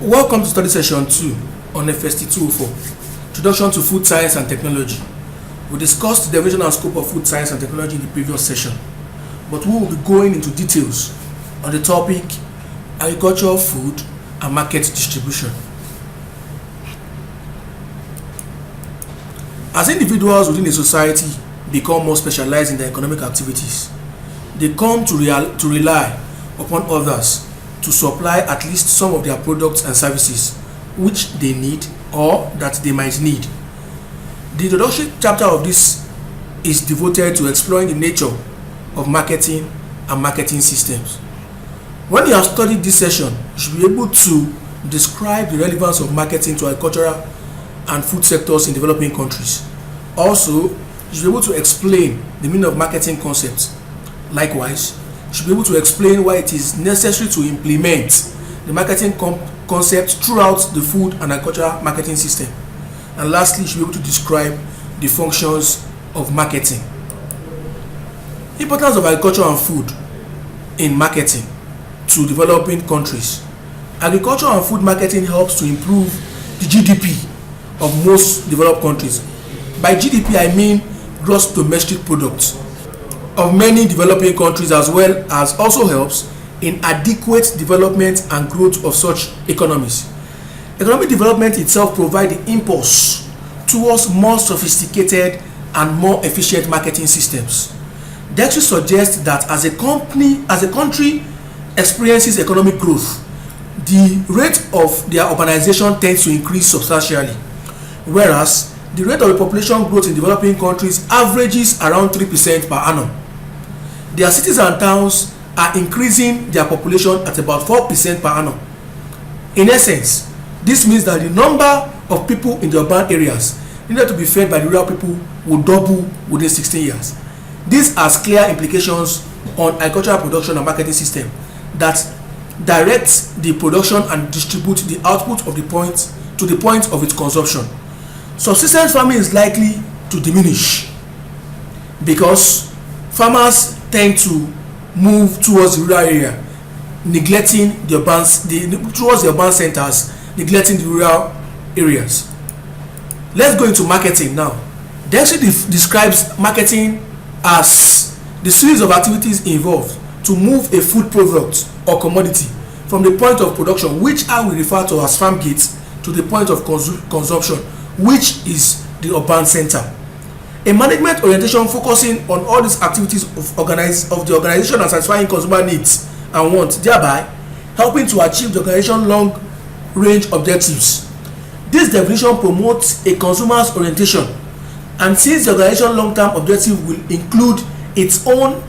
Welcome to study session 2 on FST 204, Introduction to Food Science and Technology. We discussed the definition and scope of food science and technology in the previous session, but we will be going into details on the topic agriculture, food, and market distribution. As individuals within a society become more specialized in their economic activities, they come to rely upon others to supply at least some of their products and services which they need or that they might need. The introductory chapter of this is devoted to exploring the nature of marketing and marketing systems. When you have studied this session, you should be able to describe the relevance of marketing to agricultural and food sectors in developing countries. Also, you should be able to explain the meaning of marketing concepts. Likewise, you should be able to explain why it is necessary to implement the marketing concept throughout the food and agricultural marketing system. And lastly, you should be able to describe the functions of marketing. Importance of agriculture and food in marketing to developing countries. Agriculture and food marketing helps to improve the GDP of most developed countries. By GDP, I mean gross domestic product of many developing countries, as well as also helps in adequate development and growth of such economies. Economic development itself provides the impulse towards more sophisticated and more efficient marketing systems. Dexter suggests that as a country experiences economic growth, the rate of their urbanization tends to increase substantially, whereas the rate of the population growth in developing countries averages around 3% per annum. Their cities and towns are increasing their population at about 4% per annum. In essence, this means that the number of people in the urban areas needed to be fed by the rural people will double within 16 years. This has clear implications on agricultural production and marketing system that directs the production and distribute the output of the point to the point of its consumption. Subsistence farming is likely to diminish because farmers tend to move towards the rural area, neglecting towards the urban centers, neglecting the rural areas. Let's go into marketing now. Dexter describes marketing as the series of activities involved to move a food product or commodity from the point of production, which I will refer to as farm gates, to the point of consumption, which is the urban center. A management orientation focusing on all these activities of the organization and satisfying consumer needs and wants, thereby helping to achieve the organization's long range objectives. This definition promotes a consumer's orientation, and since the organization's long-term objective will include its own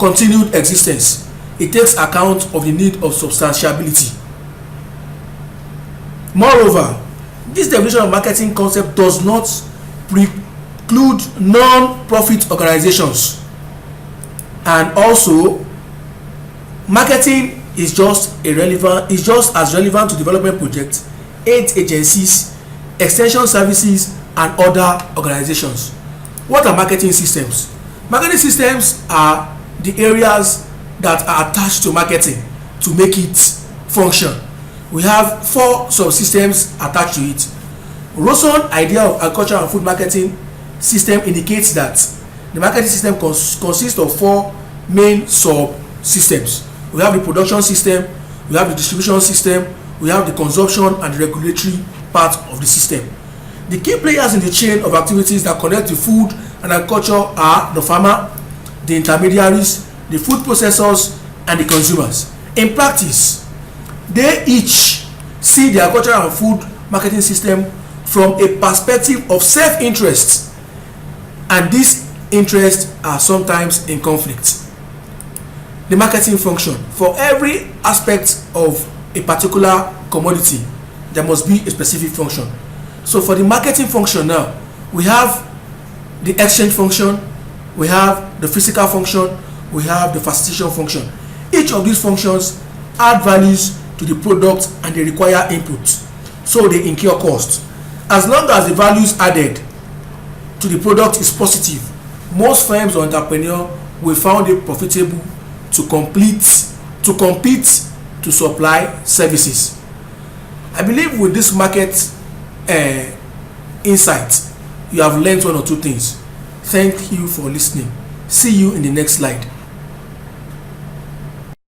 continued existence, it takes account of the need of substantiability. Moreover, this definition of marketing concept does not preclude non-profit organizations, and also marketing is just as relevant to development projects, aid agencies, extension services, and other organizations. What are marketing systems? Marketing systems are the areas that are attached to marketing to make it function. We have 4 subsystems attached to it. Rosson's idea of agriculture and food marketing system indicates that the marketing system consists of 4 main subsystems. We have the production system, we have the distribution system, we have the consumption and the regulatory part of the system. The key players in the chain of activities that connect the food and agriculture are the farmer, the intermediaries, the food processors, and the consumers. In practice, they each see the agriculture and food marketing system from a perspective of self-interest, and these interests are sometimes in conflict. The marketing function. For every aspect of a particular commodity, there must be a specific function. So for the marketing function now, we have the exchange function, we have the physical function, we have the facilitation function. Each of these functions add values to the product and they require input, so they incur cost. As long as the values added to the product is positive, most firms or entrepreneurs will find it profitable to compete to supply services. I believe with this market insight, you have learned one or two things. Thank you for listening. See you in the next slide.